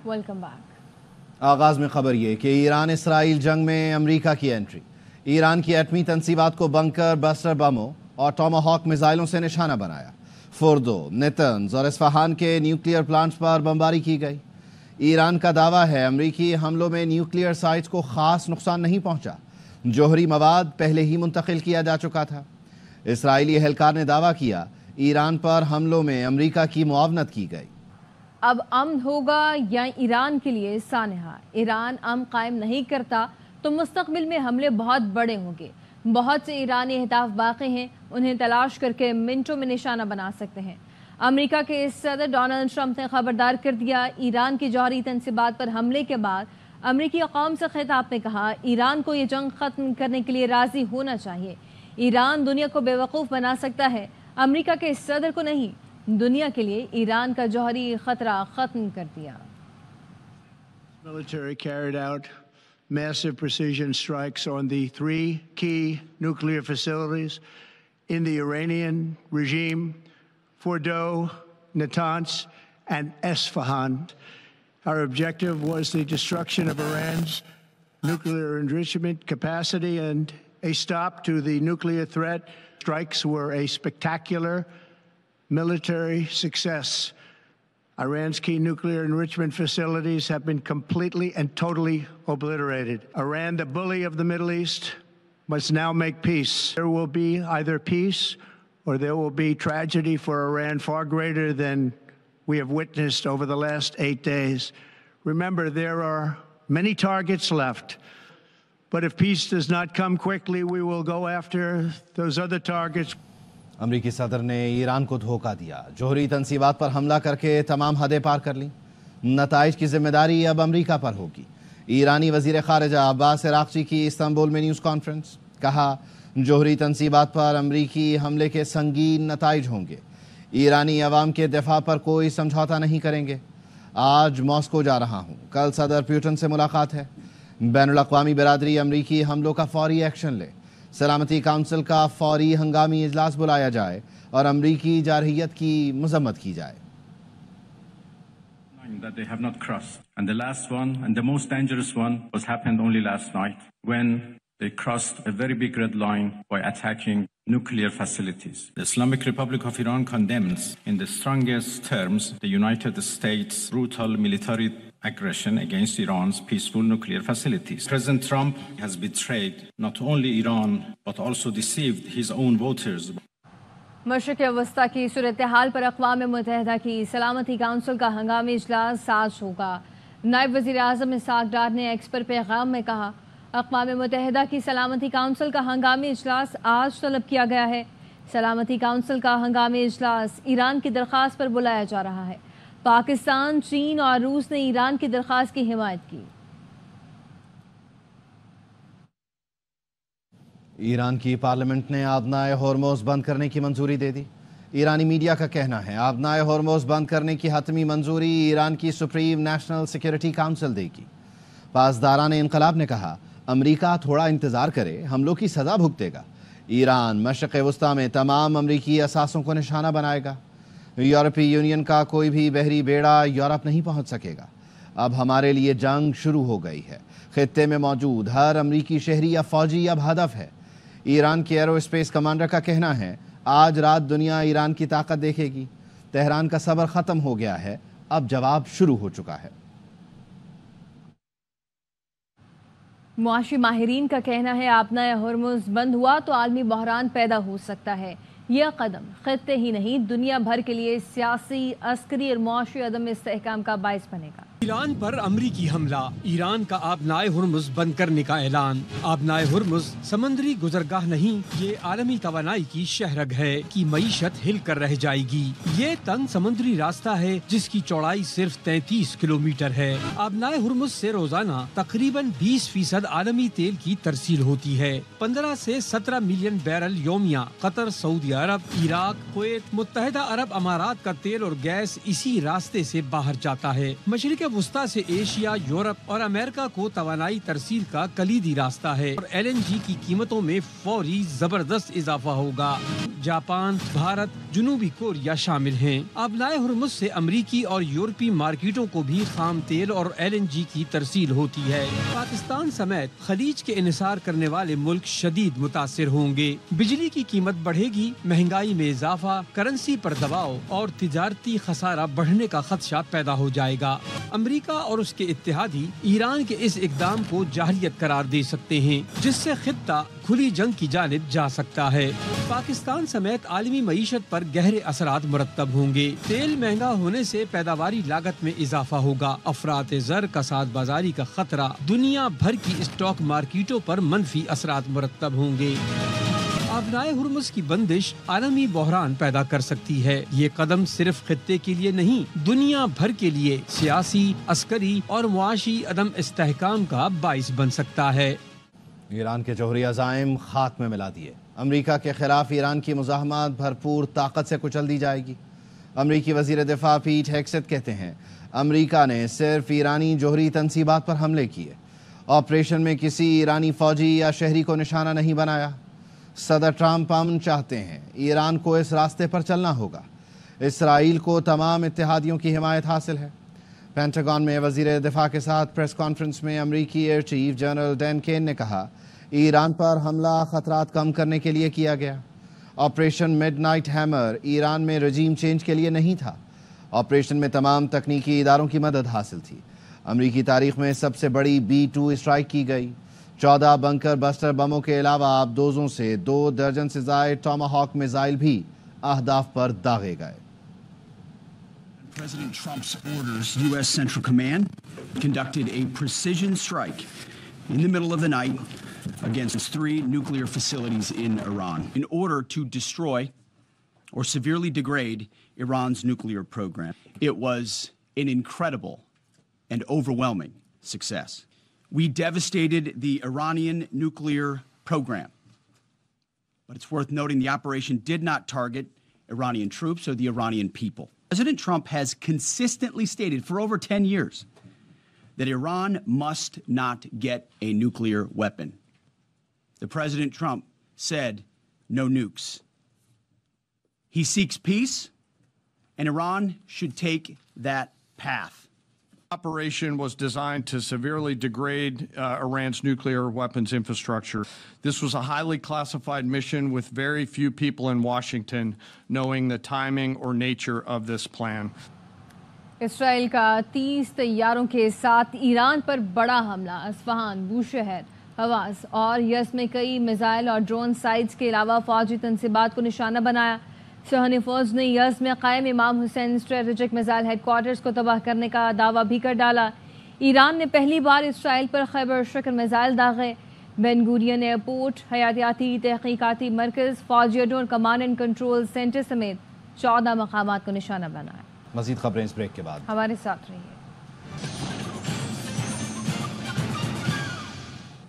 Welcome back. آغاز میں خبر یہ کہ ایران اسرائیل جنگ میں امریکہ کی انٹری، ایران کی ایٹمی تنصیبات کو بنکر بسٹر بموں اور ٹاماہاک میزائلوں سے نشانہ بنایا، فوردو، نیتنز اور اصفہان کے نیوکلیئر پلانٹس پر بمباری کی گئی۔ ایران کا دعویٰ ہے امریکی حملوں میں نیوکلیئر سائٹس کو خاص نقصان نہیں پہنچا، جوہری مواد پہلے ہی منتقل کیا جا چکا تھا۔ اسرائیلی اہلکار نے دعویٰ کیا ایران پر حملوں میں امریکہ کی معاونت کی گئی۔ اب امن ہوگا یا ایران کے لیے سانحہ؟ ایران امن قائم نہیں کرتا تو مستقبل میں حملے بہت بڑے ہوں گے۔ بہت سے ایرانی اہداف باقی ہیں، انہیں تلاش کر کے منٹوں میں نشانہ بنا سکتے ہیں۔ امریکہ کے صدر ڈونلڈ ٹرمپ نے خبردار کر دیا، ایران کی جوہری تنصیبات پر حملے کے بعد امریکی قوم سے خطاب میں کہا ایران کو یہ جنگ ختم کرنے کے لیے راضی ہونا چاہیے۔ ایران دنیا کو بیوقوف بنا سکتا ہے، امریکہ کے صدر کو نہیں۔ دنیا کے لیے ایران کا جوہری خطرہ ختم کر دیا۔ Military carried out massive precision strikes on the three key nuclear facilities in the Iranian regime: Fordow, Natanz, and Esfahan. Our objective was the destruction of Iran's nuclear enrichment capacity and a stop to the nuclear threat. Strikes were a spectacular military success. Iran's key nuclear enrichment facilities have been completely and totally obliterated. Iran, the bully of the Middle East, must now make peace. There will be either peace or there will be tragedy for Iran far greater than we have witnessed over the last 8 days. Remember, there are many targets left. But if peace does not come quickly, we will go after those other targets. امریکی صدر نے ایران کو دھوکہ دیا، جوہری تنصیبات پر حملہ کر کے تمام حدیں پار کر لیں، نتائج کی ذمہ داری اب امریکہ پر ہوگی۔ ایرانی وزیر خارجہ عباس عراقچی کی استنبول میں نیوز کانفرنس، کہا جوہری تنصیبات پر امریکی حملے کے سنگین نتائج ہوں گے، ایرانی عوام کے دفاع پر کوئی سمجھوتا نہیں کریں گے۔ آج ماسکو جا رہا ہوں، کل صدر پیوٹن سے ملاقات ہے۔ بین الاقوامی برادری امریکی حملوں کا فوری ایکشن لے، سلامتی کونسل کا فوری ہنگامی اجلاس بلایا جائے اور امریکی جارحیت کی مذمت کی جائے۔ That they have not crossed. And the last one, and the most dangerous one, was happened only last night when they crossed a very big red line by attacking nuclear facilities. The Islamic Republic of Iran condemns in the strongest terms the United States' brutal military aggression against Iran's peaceful nuclear facilities. President Trump has betrayed not only Iran but also deceived his own voters. مشرق وسطیٰ کی صورتحال پر اقوام متحدہ کی سلامتی council کا ہنگامی اجلاس آج ہوگا۔ نائب وزیر اعظم اسحاق ڈار نے ایکس پر پیغام میں کہا اقوام متحدہ کی سلامتی کونسل کا ہنگامی اجلاس آج طلب کیا گیا ہے۔ سلامتی کونسل کا ہنگامی اجلاس ایران کی درخواست پر بلایا جا رہا ہے۔ پاکستان، چین اور روس نے ایران کی درخواست کی حمایت کی۔ ایران کی پارلیمنٹ نے آبنائے ہورموز بند کرنے کی منظوری دے دی۔ ایرانی میڈیا کا کہنا ہے آبنائے ہورموز بند کرنے کی حتمی منظوری ایران کی سپریم نیشنل سیکیورٹی کونسل دے گی۔ پاسداران انقلاب نے کہا امریکہ تھوڑا انتظار کرے، حملوں کی سزا بھگتے گا۔ ایران مشرق وسطیٰ میں تمام امریکی اثاثوں کو نشانہ بنائے گا۔ یورپی یونین کا کوئی بھی بحری بیڑا یورپ نہیں پہنچ سکے گا۔ اب ہمارے لیے جنگ شروع ہو گئی ہے۔ خطے میں موجود ہر امریکی شہری یا فوجی اب ہدف ہے۔ ایران کے ایرو اسپیس کمانڈر کا کہنا ہے آج رات دنیا ایران کی طاقت دیکھے گی۔ تہران کا صبر ختم ہو گیا ہے، اب جواب شروع ہو چکا ہے۔ معاشی ماہرین کا کہنا ہے آبنائے ہورموز بند ہوا تو عالمی بحران پیدا ہو سکتا ہے۔ یہ قدم خطے ہی نہیں دنیا بھر کے لیے سیاسی، عسکری اور معاشی عدم استحکام کا باعث بنے گا۔ ایران پر امریکی حملہ، ایران کا آبنائے ہرمز بند کرنے کا اعلان۔ آبنائے ہرمز سمندری گزرگاہ نہیں، یہ عالمی توانائی کی شہرگ ہے کہ معیشت ہل کر رہ جائے گی۔ یہ تنگ سمندری راستہ ہے جس کی چوڑائی صرف 33 کلومیٹر ہے۔ آبنائے ہرمز سے روزانہ تقریباً 20% عالمی تیل کی ترسیل ہوتی ہے۔ 15 سے 17 ملین بیرل یومیہ قطر، سعودی عرب، عراق، کویت، متحدہ عرب امارات کا تیل اور گیس اسی راستے سے باہر جاتا ہے۔ مشرق वुस्ता से एशिया, यूरोप और अमेरिका को तवानाई तरसील का कलीदी रास्ता है और LNG की कीमतों में फौरी जबरदस्त इजाफा होगा। जापान, भारत, जनूबी कोरिया शामिल हैं। आबनाए हुर्मुज से अमरीकी और यूरोपीय मार्केटों को भी खाम तेल और LNG की तरसील होती है। पाकिस्तान समेत खलीज के इन्हिसार करने वाले मुल्क शदीद मुतासिर होंगे। बिजली की कीमत बढ़ेगी, महंगाई में इजाफा, करेंसी पर दबाव और तिजारती खसारा बढ़ने का खदशा पैदा हो जाएगा। अमरीका और उसके इत्तेहादी ईरान के इस इकदाम को जाहिलियत करार दे सकते हैं, जिससे खित्ता खुली जंग की जानिब जा सकता है। पाकिस्तान समेत आलमी मईशत पर गहरे असरात मुरत्तब होंगे। तेल महंगा होने से पैदावारी लागत में इजाफा होगा। अफरात ज़र, कसाद बाजारी का खतरा, दुनिया भर की स्टॉक मार्केटों पर मनफी असरात मुरत्तब होंगे। आबनाए हुर्मुज की बंदिश आलमी बहरान पैदा कर सकती है। ये कदम सिर्फ खित्ते के लिए नहीं, दुनिया भर के लिए सियासी, अस्करी और मुआशी अदम इस्तेहकाम का बाइस बन सकता है। ईरान के जौहरी अज़ाइम खाक में मिला दिए। अमरीका के खिलाफ ईरान की मुज़ाहमत भरपूर ताकत से कुचल दी जाएगी। अमरीकी वज़ीर दिफा पीट हेगसेथ कहते हैं, अमरीका ने सिर्फ ईरानी जौहरी तनसीबात पर हमले किए, ऑपरेशन में किसी ईरानी फौजी या शहरी को निशाना नहीं बनाया। सदर ट्रंप अमन चाहते हैं, ईरान को इस रास्ते पर चलना होगा। इसराइल को तमाम इत्तेहादियों की हिमायत हासिल है। पेंटागन में वज़ीर दिफा के साथ प्रेस कॉन्फ्रेंस में अमरीकी air chief general Dan Caine ने कहा, ईरान पर हमला खतरात कम करने के लिए किया गया। ऑपरेशन मिडनाइट हैमर ईरान में रजीम चेंज के लिए नहीं था। ऑपरेशन में तमाम तकनीकी इदारों की मदद हासिल थी। अमरीकी तारीख में सबसे बड़ी B-2 स्ट्राइक की गई। 14 बंकर बस्टर बमों के अलावा आबदोजों से 2 दर्जन से ज़ायद टॉमाहॉक मिसाइल भी अहदाफ पर दागे गए। President Trump's orders, U.S. Central Command conducted a precision strike in the middle of the night against 3 nuclear facilities in Iran in order to destroy or severely degrade Iran's nuclear program. It was an incredible and overwhelming success. We devastated the Iranian nuclear program. But it's worth noting the operation did not target Iranian troops or the Iranian people. President Trump has consistently stated for over 10 years that Iran must not get a nuclear weapon. The President Trump said no nukes. He seeks peace, and Iran should take that path. Operation was designed to severely degrade Iran's nuclear weapons infrastructure. This was a highly classified mission with very few people in Washington knowing the timing or nature of this plan. Israel का 30 तैयारों के साथ Iran पर बड़ा हमला। अस्फहान, Bushehr, हवास और yes में कई missile और ड्रोन साइट्स के अलावा फौजी तनसीबात को निशाना बनाया। शहनी फौज ने यस में कायम इमाम हुसैन स्ट्रेटेजिक मिसाइल हेडक्वार्टर्स को तबाह करने का दावा भी कर डाला। ईरान ने पहली बार इसराइल पर खैबर शक्ल मिसाइल दागे। बेन गुरियन एयरपोर्ट, हयातियाती तहकीकाती मरकज़, फौजी अड्डों और कमांड एंड कंट्रोल सेंटर समेत 14 मकामात को निशाना बनाया। मज़ीद खबरें इस ब्रेक के बाद। हमारे साथ रहिए।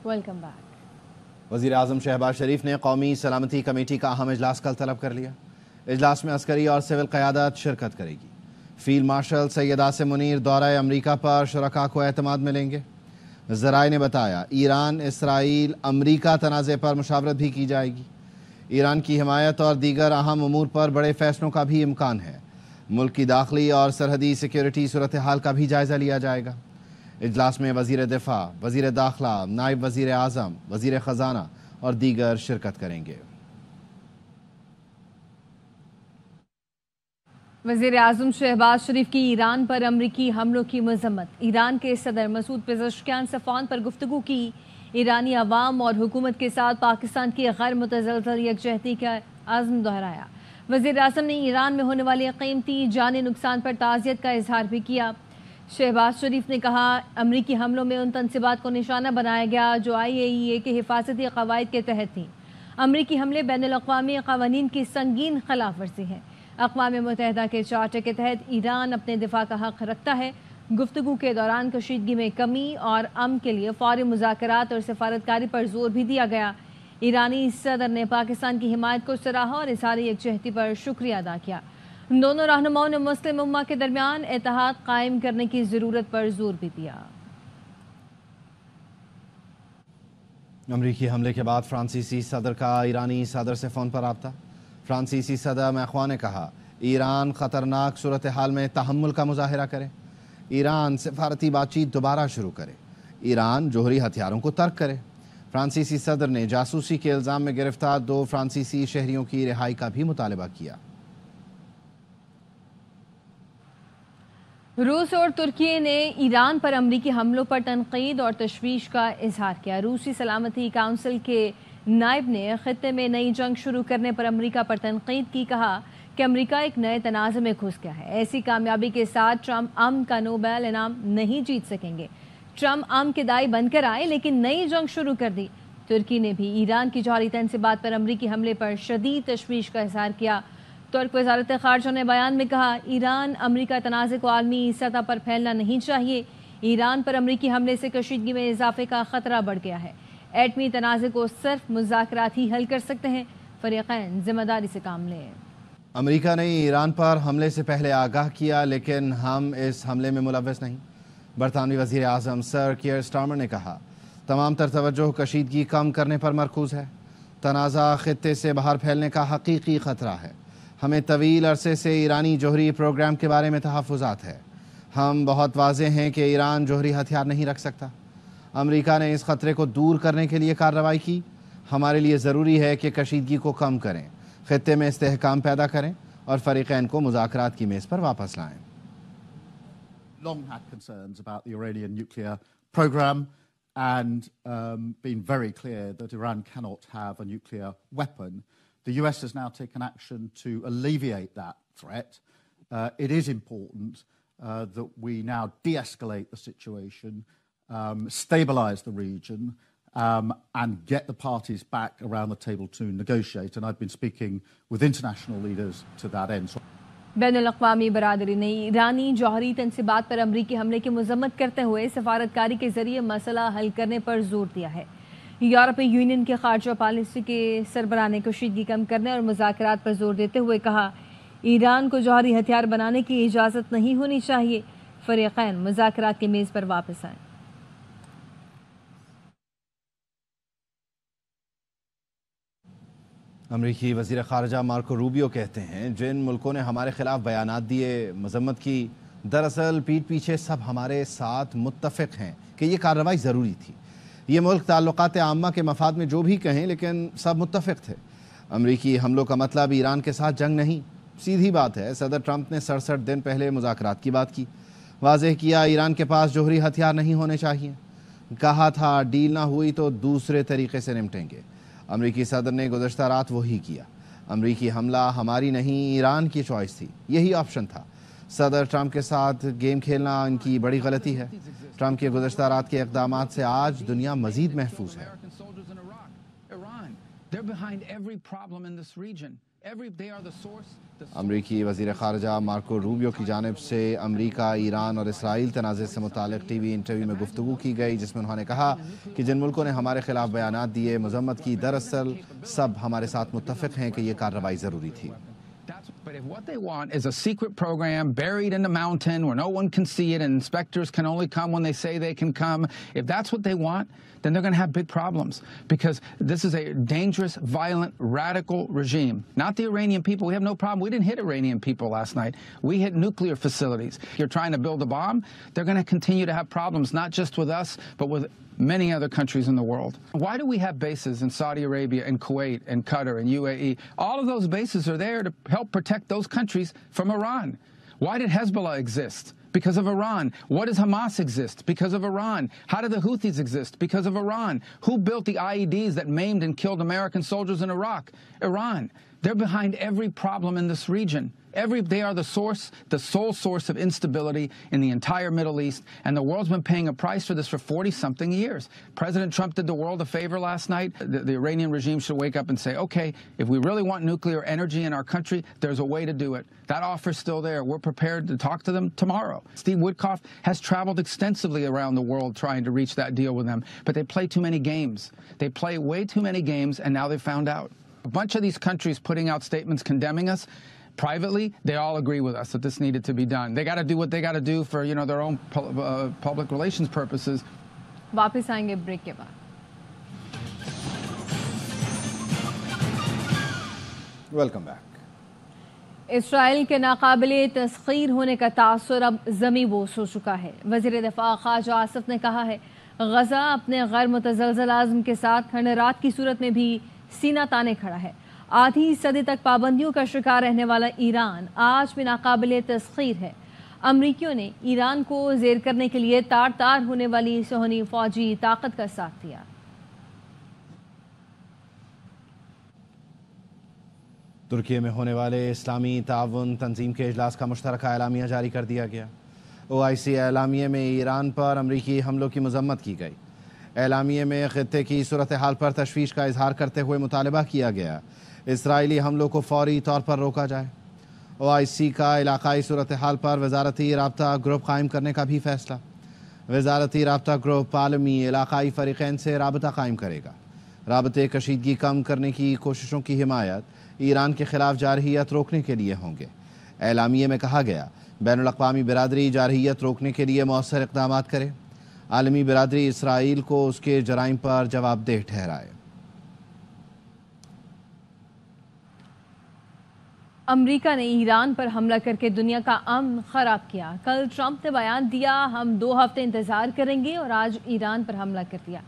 Welcome back. वज़ीर आज़म शहबाज शरीफ ने कौमी सलामती कमेटी का अहम इजलास कल तलब कर लिया। इजलास में अस्करी और सिविल क़यादत शिरकत करेगी। फील्ड मार्शल सैयद आसिम मुनीर दौरा अमरीका पर शुरका को एतमाद में लेंगे। ज़राए ने बताया, ईरान, इसराइल, अमरीका तनाज़े पर मुशावरत भी की जाएगी। ईरान की हिमायत और दीगर अहम उमूर पर बड़े फ़ैसलों का भी इम्कान है। मुल्क की दाखिली और सरहदी सिक्योरिटी सूरत हाल का भी जायज़ा लिया जाएगा। इजलास में वज़ीर दिफा, वज़ीर दाखिला, नायब वज़ीर आज़म, वज़ीर ख़जाना और दीगर शिरकत करेंगे। वज़ीर आज़म शहबाज शरीफ की ईरान पर अमरीकी हमलों की मज़म्मत। ईरान के सदर मसूद पेज़ेश्कियान सफ़ान पर गुफ्तगू की। ईरानी अवाम और हुकूमत के साथ पाकिस्तान की गैर मुतज़लज़ल यकजहती का आज़म दोहराया। वज़ीर आज़म ने ईरान में होने वाले कीमती जानी नुकसान पर ताज़ियत का इजहार भी किया। शहबाज शरीफ ने कहा, अमरीकी हमलों में उन तनसीबात को निशाना बनाया गया जो IAEA के हिफाजती क़वाइद के तहत थीं। अमरीकी हमले बैनुल-अक़वामी क़वानीन की संगीन खिलाफ वर्जी हैं। अक़वाम मुत्तहिदा के चार्टर के तहत ईरान अपने दिफा का हक़ रखता है। गुफ्तगू के दौरान कशीदगी में कमी और अमन के लिए फ़ौरी मुज़ाकरात और सफारतकारी पर जोर भी दिया गया। ईरानी सदर ने पाकिस्तान की हिमायत को सराहा और इज़हार यकजहती पर शुक्रिया अदा किया। दोनों रहनुमाओं ने मुस्लिम उम्मा के दरमियान इत्तेहाद कायम करने की ज़रूरत पर जोर भी दिया। अमरीकी हमले के बाद फ्रांसीसी सदर का ईरानी सदर से फ़ोन पर राब्ता। फ्रांसीसी सदर मैख्वा ने कहा ईरान ख़तरनाक सूरत हाल में तहम्मुल का मुजाहिरा करे, ईरान सफारती बातचीत दोबारा शुरू करे, ईरान जोहरी हथियारों को तर्क करे। फ्रांसीसी सदर ने जासूसी के इल्ज़ाम में गिरफ्तार 2 फ्रांसीसी शहरियों की रिहाई का भी मुतालबा किया। रूस और तुर्की ने ईरान पर अमरीकी हमलों पर तनकीद और तशवीश का इजहार किया। रूसी सलामती काउंसिल के नायब ने खित्ते में नई जंग शुरू करने पर अमरीका पर तनकीद की, कहा कि अमरीका एक नए तनाज़े में घुस गया है। ऐसी कामयाबी के साथ ट्रंप अमन का नोबेल इनाम नहीं जीत सकेंगे। ट्रंप अमन के दाई बनकर आए लेकिन नई जंग शुरू कर दी। तुर्की ने भी ईरान की जौहरी तनसीबात पर अमरीकी हमले पर शदीद तशवीश का इजहार किया। तुर्क वज़ारत ख़ारजा ने बयान में कहा ईरान अमरीका तनाज़े को आलमी सतह पर फैलना नहीं चाहिए। ईरान पर अमरीकी हमले से कशीदगी में इजाफे का ख़तरा बढ़ गया है। एटमी तनाज़े को सिर्फ मुज़ाकरात ही हल कर सकते हैं। फ़रीक़ैन ज़िम्मेदारी से काम लें। अमरीका ने ईरान पर हमले से पहले आगाह किया लेकिन हम इस हमले में मुलव्वस नहीं। बरतानवी वज़ीर आज़म सर कियर स्टारमर ने कहा तमाम तर तवज्जो कशीदगी कम करने पर मरकूज़ है। तनाज़ा ख़ित्ते से बाहर फैलने का हकीकी ख़तरा है। हमें तवील अरसे से ईरानी जोहरी प्रोग्राम के बारे में तहफ़्फ़ुज़ात है। हम बहुत वाज़ेह हैं कि ईरान जोहरी हथियार नहीं रख सकता। अमरीका ने इस ख़तरे को दूर करने के लिए कार्रवाई की। हमारे लिए ज़रूरी है कि कशीदगी को कम करें, ख़ित्ते में इस्तेहकाम पैदा करें और फ़रीक़ैन को मुज़ाकरात की मेज़ पर वापस लाएं। Long had concerns about the Iranian nuclear program and been very clear that Iran cannot have a nuclear weapon. The US has now taken action to alleviate that threat. It is important that we now de-escalate the situation, stabilize the region, and get the parties back around the table to negotiate. And I've been speaking with international leaders to that end. बैनुल-अक़वामी बरादरी ने ईरानी जौहरी तनसीबात पर अमरीकी हमले की मज़म्मत करते हुए सफारतकारी के जरिए मसला हल करने पर जोर दिया है। यूरोपीय यूनियन के खारजा पॉलिसी के सरबराह ने कशीदगी कम करने और मुज़ाकरात पर जोर देते हुए कहा ईरान को जौहरी हथियार बनाने की इजाज़त नहीं होनी चाहिए। फ़रीक़ैन मुज़ाकरात की मेज़ पर वापस आएँ। अमरीकी वज़ीर ख़ारजा मार्को रूबियो कहते हैं जिन मुल्कों ने हमारे ख़िलाफ़ बयानात दिए, मज़म्मत की, दरअसल पीठ पीछे सब हमारे साथ मुत्तफ़िक़ हैं कि ये कार्रवाई ज़रूरी थी। ये मुल्क ताल्लुक़ात आम्मा के मफाद में जो भी कहें लेकिन सब मुत्तफ़िक़ थे। अमरीकी हमलों का मतलब ईरान के साथ जंग नहीं। सीधी बात है, सदर ट्रंप ने 67 दिन पहले मुज़ाकरात की बात की, वाज़ेह किया ईरान के पास जोहरी हथियार नहीं होने चाहिए। कहा था डील ना हुई तो दूसरे तरीके से निपटेंगे। अमरीकी सदर ने गुज़श्ता रात वही किया। अमरीकी हमला हमारी नहीं ईरान की चॉइस थी, यही ऑप्शन था। सदर ट्रंप के साथ गेम खेलना इनकी बड़ी गलती है। ट्रंप के गुज़श्ता रात के इक़दामात से आज दुनिया मज़ीद महफूज है। अमरीकी वज़ीर ख़ारजा मार्को रूबियो की जानिब से अमरीका, ईरान और इसराइल तनाज़े से मुतालिक टीवी इंटरव्यू में गुफ्तगू की गई, जिसमें उन्होंने कहा कि जिन मुल्कों ने हमारे खिलाफ बयानात दिए, मज़म्मत की, दरअसल सब हमारे साथ मुत्तफ़िक़ हैं कि ये कार्रवाई ज़रूरी थी। But if what they want is a secret program buried in the mountain where no one can see it and inspectors can only come when they say they can come, if that's what they want, then they're going to have big problems because this is a dangerous, violent, radical regime. Not the Iranian people. We have no problem. We didn't hit Iranian people last night. We hit nuclear facilities. If you're trying to build a bomb, they're going to continue to have problems, not just with us, but with many other countries in the world. Why do we have bases in Saudi Arabia and Kuwait and Qatar and UAE? All of those bases are there to help protect those countries from Iran. Why did Hezbollah exist? Because of Iran. What does Hamas exist? Because of Iran. How do the Houthis exist? Because of Iran. Who built the IEDs that maimed and killed American soldiers in Iraq? Iran. They're behind every problem in this region. They are the sole source of instability in the entire Middle East, and the world's been paying a price for this for 40-something years. President Trump did the world a favor last night. The Iranian regime should wake up and say, okay, if we really want nuclear energy in our country, there's a way to do it. That offer's still there. We're prepared to talk to them tomorrow. Steve Witkoff has traveled extensively around the world trying to reach that deal with them, but they play too many games. They play way too many games, and now they've found out. A bunch of these countries putting out statements condemning us privately, they all agree with us that this needed to be done. They got to do what they got to do for, their own public relations purposes. वापस आएंगे break के बाद. Welcome back. Israel के नाकाबिले तस्खीर होने का तासुर अब ज़मी बोस हो चुका है. वज़ीर दिफ़ा ख़ाजा आसिफ ने कहा है गज़ा अपने गैर मुतज़लज़ल आज़म के साथ खंडरात की सूरत में भी सीना ताने खड़ा है. आधी सदी तक पाबंदियों का शिकार रहने वाला ईरान आज भी नाकाबिले तस्खीर है. अमरीकियों ने ईरान को ज़ेर करने के लिए तार तार होने वाली सोहनी फ़ौजी ताकत का साथ दिया. तुर्की में होने वाले इस्लामी ताउन तंजीम के इजलास का मुश्तरका एलामिया जारी कर दिया गया. OIC एलामिया में ईरान पर अमरीकी हमलों की मजम्मत की गई. एलामिया में ख़ित्ते की सूरत हाल पर तशवीश का इजहार करते हुए मुतालबा किया गया इसराइली हमलों को फौरी तौर पर रोका जाए. OIC का इलाकाई सूरत हाल पर वजारती राब्ता ग्रुप कायम करने का भी फैसला. वजारती राब्ता ग्रुप आलमी इलाकाई फ़रीक़ैन से राबता कायम करेगा. राबते कशीदगी कम करने की कोशिशों की हिमायत ईरान के ख़िलाफ़ जारहियत रोकने के लिए होंगे. एलामिया में कहा गया बैनुल अक़वामी बिरादरी जारहियत रोकने के लिए मौसर इक़दामात करे. आलमी बिरादरी इसराइल को उसके जराइम पर जवाबदेह ठहराए. अमेरिका ने ईरान पर हमला करके दुनिया का अमन ख़राब किया. कल ट्रंप ने बयान दिया हम 2 हफ्ते इंतज़ार करेंगे और आज ईरान पर हमला कर दिया.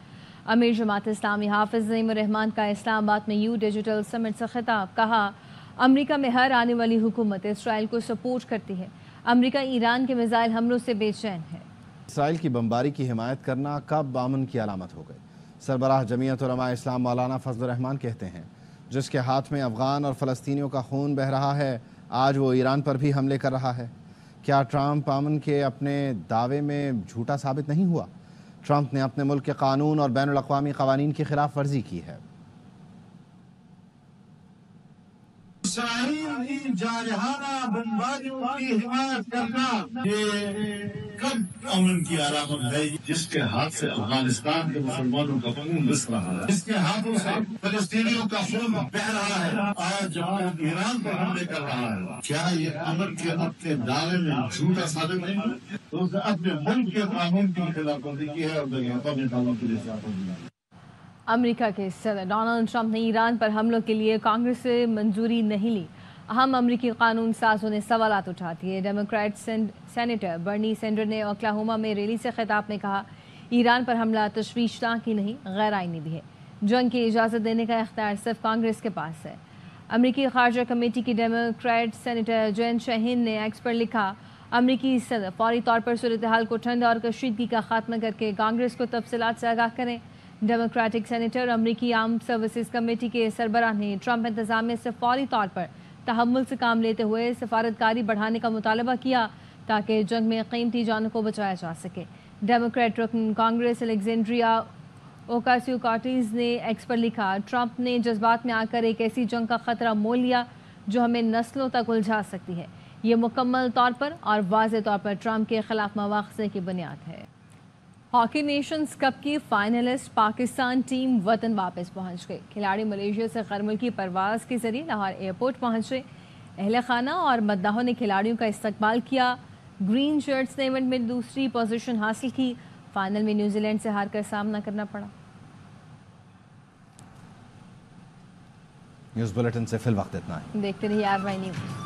अमीर जमात इस्लामी हाफिज़ नईमुर रहमान का इस्लामाबाद में यू डिजिटल समिट से खिताब. कहा अमेरिका में हर आने वाली हुकूमत इसराइल को सपोर्ट करती है. अमेरिका ईरान के मिसाइल हमलों से बेचैन है. इसराइल की बमबारी की हिमायत करना कब अमन की अलामत हो गई. सरबराह जमीयत उलमा इस्लाम मौलाना फजल रहमान कहते हैं जिसके हाथ में अफ़गान और फ़लस्तीनियों का खून बह रहा है आज वो ईरान पर भी हमले कर रहा है. क्या ट्रंप अमन के अपने दावे में झूठा साबित नहीं हुआ. ट्रंप ने अपने मुल्क के कानून और बैनुल अक़वामी क़वानीन की खिलाफ वर्जी की है. इसराइल की जारहाना बमबारियों की हिमायत करना ये कब अमन की अलामत है. जिसके हाथ से अफगानिस्तान के मुसलमानों का खून बस रहा है, जिसके हाथों से फलस्तीनियों का खून बह रहा है, आज जब ईरान पर हमले कर रहा है, क्या ये अमन के अपने दावे में झूठा साबित नहीं है. तो उसने अपने मुल्क के कानून की खिलाफवर्जी की है और अपने कानून की खिलाफवर्जी. अमेरिका के सदर डोनाल्ड ट्रंप ने ईरान पर हमलों के लिए कांग्रेस से मंजूरी नहीं ली. अहम अमरीकी कानून साजों ने सवालात उठा दिए. डेमोक्रेट सेनेटर बर्नी सैंडर्स ने ओक्लाहोमा में रैली से खिताब में कहा ईरान पर हमला तशवीशनाक ही नहीं गैर आईनी भी है. जंग की इजाज़त देने का इख्तियार सिर्फ कांग्रेस के पास है. अमरीकी खारजा कमेटी की डेमोक्रेट सेनेटर जैन शाहीन ने एक्स पर लिखा अमरीकी सदर फौरी तौर पर सूरत हाल को ठंड और कशीदगी का खात्मा करके कांग्रेस को तफसीलात से आगाह करें. डेमोक्रेटिक सेनेटर अमरीकी आर्म सर्विसेज कमेटी के सरबराह ने ट्रंप इंतजामिया से फौरी तौर पर तहम्मुल से काम लेते हुए सफारतकारी बढ़ाने का मुतालबा किया ताकि जंग में कीमती जानों को बचाया जा सके. डेमोक्रेट रुकन कांग्रेस अलेक्जेंड्रिया ओकासियो-कॉर्टिस ने एक्स पर लिखा ट्रंप ने जज्बात में आकर एक ऐसी जंग का खतरा मोल लिया जो हमें नस्लों तक उलझा सकती है. ये मुकम्मल तौर पर और वाज़ेह तौर पर ट्रंप के खिलाफ मवाख़ज़े की बुनियाद है. हॉकी नेशंस कप की फाइनलिस्ट पाकिस्तान टीम वतन वापस पहुंच गई. खिलाड़ी मलेशिया से गैर मुल्की परवाज के जरिए लाहौर एयरपोर्ट पहुंचे. अहले खाना और मद्दाहों ने खिलाड़ियों का इस्तकबाल किया. ग्रीन शर्ट्स ने इवेंट में दूसरी पोजीशन हासिल की. फाइनल में न्यूजीलैंड से हार कर सामना करना पड़ा. न्यूज़ बुलेटिन से फिल वक्त इतना है. देखते रहिए RY न्यूज़.